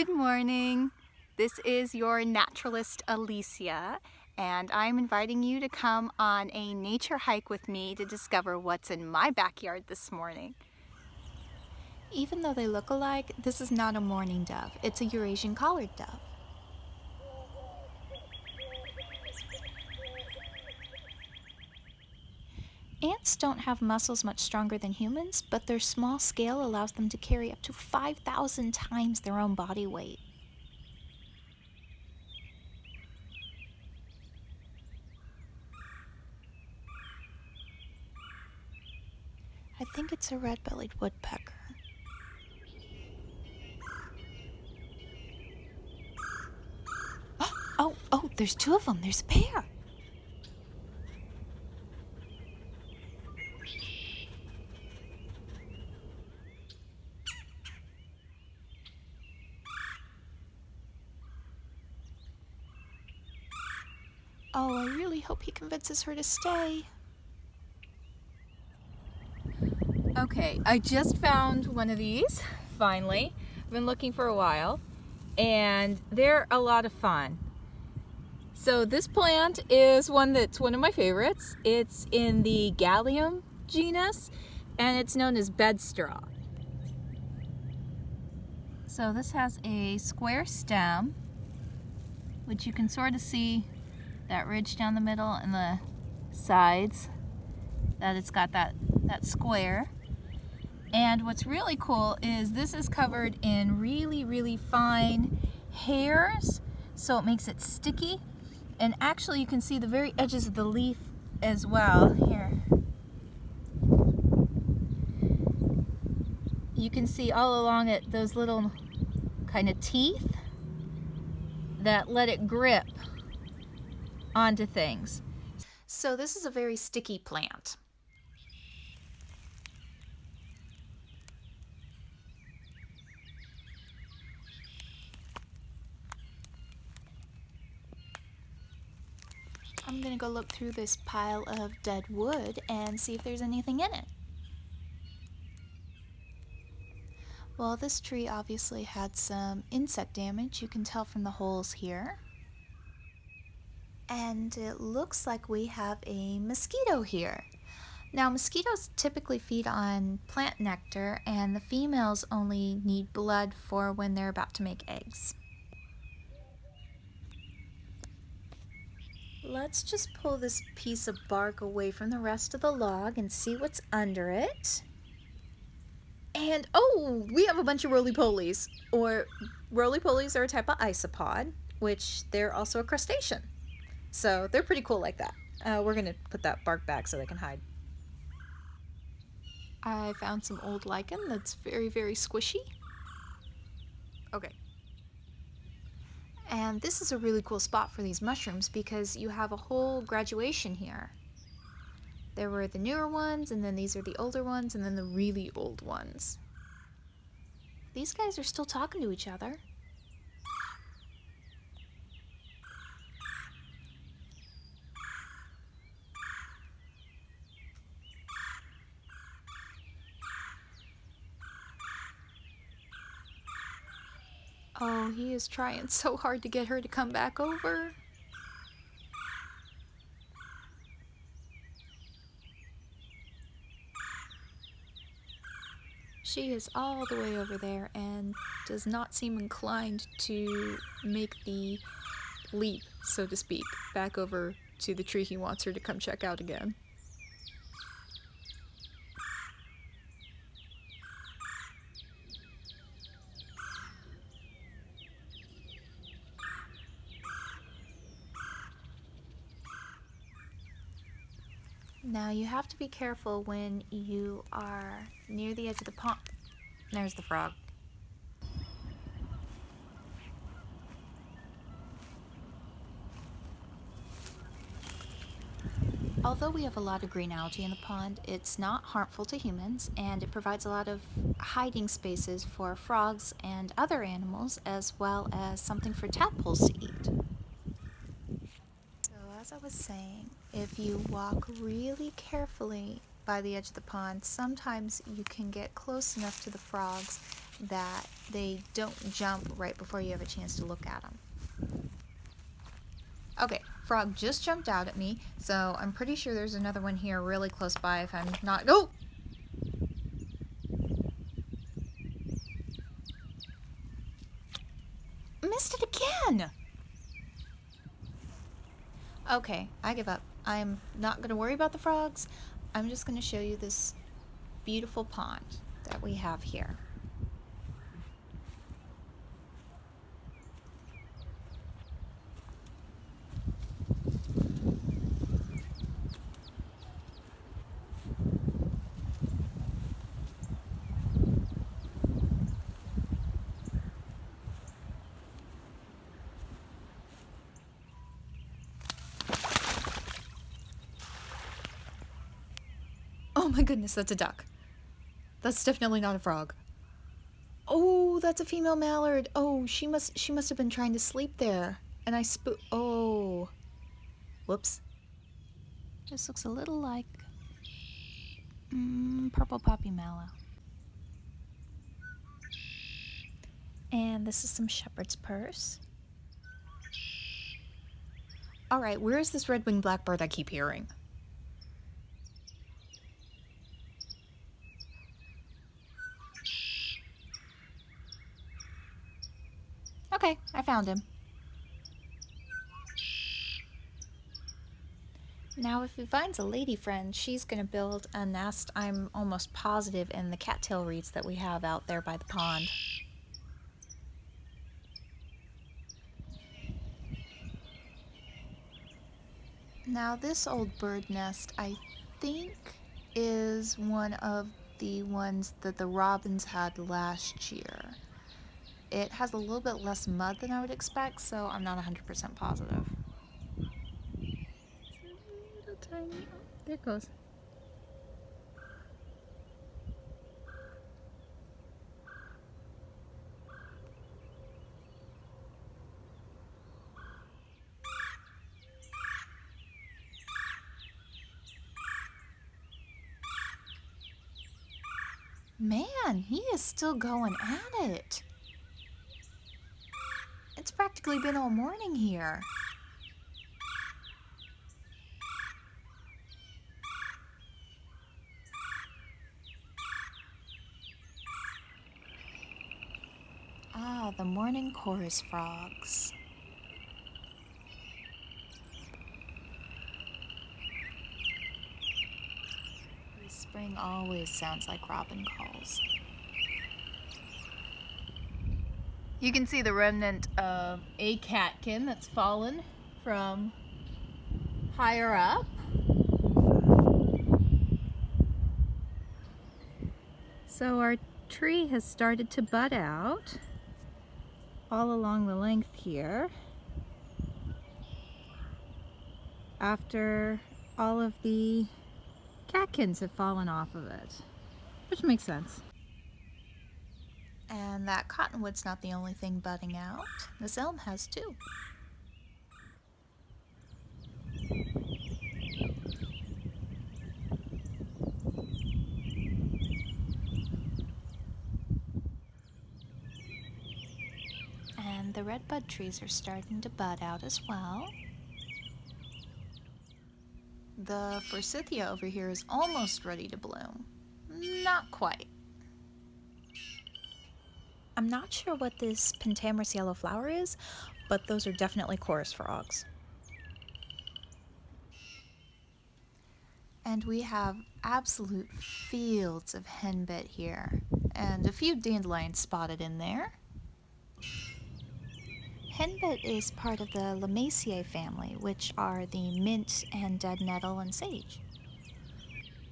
Good morning. This is your naturalist Alicia, and I'm inviting you to come on a nature hike with me to discover what's in my backyard this morning. Even though they look alike, this is not a mourning dove. It's a Eurasian collared dove. Ants don't have muscles much stronger than humans, but their small scale allows them to carry up to 5,000 times their own body weight. I think it's a red-bellied woodpecker. Oh, there's two of them. There's a pair. Oh, I really hope he convinces her to stay. Okay, I just found one of these, finally. I've been looking for a while, and they're a lot of fun. So this plant is one of my favorites. It's in the Gallium genus, and it's known as bedstraw. So this has a square stem, which you can sort of see that ridge down the middle and the sides, that it's got that square. And what's really cool is this is covered in really, really fine hairs, so it makes it sticky. And actually you can see the very edges of the leaf as well. Here. You can see all along it those little kind of teeth that let it grip onto things. So this is a very sticky plant. I'm gonna go look through this pile of dead wood and see if there's anything in it. Well, this tree obviously had some insect damage. You can tell from the holes here. And it looks like we have a mosquito here. Now, mosquitoes typically feed on plant nectar, and the females only need blood for when they're about to make eggs. Let's just pull this piece of bark away from the rest of the log and see what's under it. And oh, we have a bunch of roly-polies. Or roly-polies are a type of isopod, which they're also a crustacean. So they're pretty cool like that. We're gonna put that bark back so they can hide. I found some old lichen that's very, very squishy. Okay. And this is a really cool spot for these mushrooms because you have a whole graduation here. There were the newer ones, and then these are the older ones, and then the really old ones. These guys are still talking to each other. Oh, he is trying so hard to get her to come back over. She is all the way over there and does not seem inclined to make the leap, so to speak, back over to the tree he wants her to come check out again. Now you have to be careful when you are near the edge of the pond. There's the frog. Although we have a lot of green algae in the pond, it's not harmful to humans, and it provides a lot of hiding spaces for frogs and other animals, as well as something for tadpoles to eat. So as I was saying, if you walk really carefully by the edge of the pond, sometimes you can get close enough to the frogs that they don't jump right before you have a chance to look at them. Okay, frog just jumped out at me, so I'm pretty sure there's another one here really close by if I'm not... Oh! Missed it again! Okay, I give up. I'm not going to worry about the frogs. I'm just going to show you this beautiful pond that we have here. Oh my goodness, that's a duck. That's definitely not a frog. Oh, that's a female mallard. Oh, she must have been trying to sleep there. And I oh. Whoops. Just looks a little like purple poppy mallow. And this is some shepherd's purse. All right, where is this red-winged blackbird I keep hearing? Okay, I found him. Now if he finds a lady friend, she's going to build a nest, I'm almost positive, in the cattail reeds that we have out there by the pond. Now this old bird nest, I think, is one of the ones that the robins had last year. It has a little bit less mud than I would expect, so I'm not 100% positive. It's a little tiny... Oh, there it goes. Man, he is still going at it. It's practically been all morning here. Ah, the morning chorus frogs. Spring always sounds like robin calls. You can see the remnant of a catkin that's fallen from higher up. So our tree has started to bud out all along the length here after all of the catkins have fallen off of it, which makes sense. And that cottonwood's not the only thing budding out. This elm has too. And the redbud trees are starting to bud out as well. The forsythia over here is almost ready to bloom. Not quite. I'm not sure what this pentamera's yellow flower is, but those are definitely chorus frogs. And we have absolute fields of henbit here, and a few dandelions spotted in there. Henbit is part of the Lamaceae family, which are the mint and dead nettle and sage.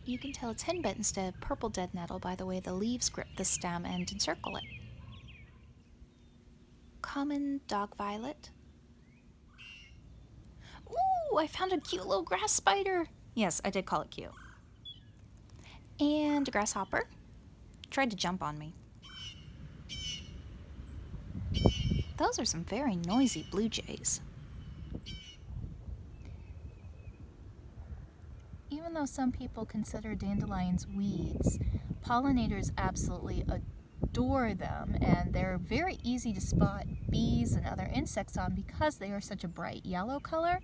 You can tell it's henbit instead of purple dead nettle by the way the leaves grip the stem and encircle it. Common dog violet. Ooh, I found a cute little grass spider. Yes, I did call it cute. And a grasshopper. Tried to jump on me. Those are some very noisy blue jays. Even though some people consider dandelions weeds, pollinators absolutely adore them, and they're very easy to spot bees and other insects on because they are such a bright yellow color.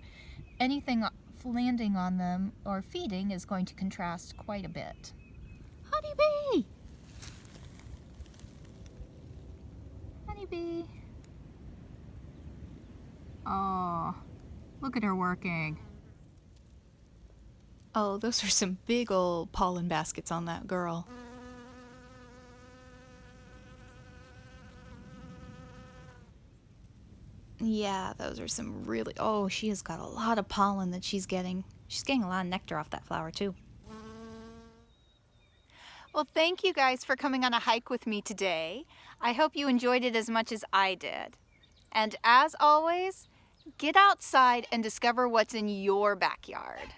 Anything landing on them or feeding is going to contrast quite a bit. Honeybee! Honeybee! Oh, look at her working. Oh, those are some big old pollen baskets on that girl. Yeah, those are some really... Oh, she has got a lot of pollen that she's getting. She's getting a lot of nectar off that flower, too. Well, thank you guys for coming on a hike with me today. I hope you enjoyed it as much as I did. And as always, get outside and discover what's in your backyard.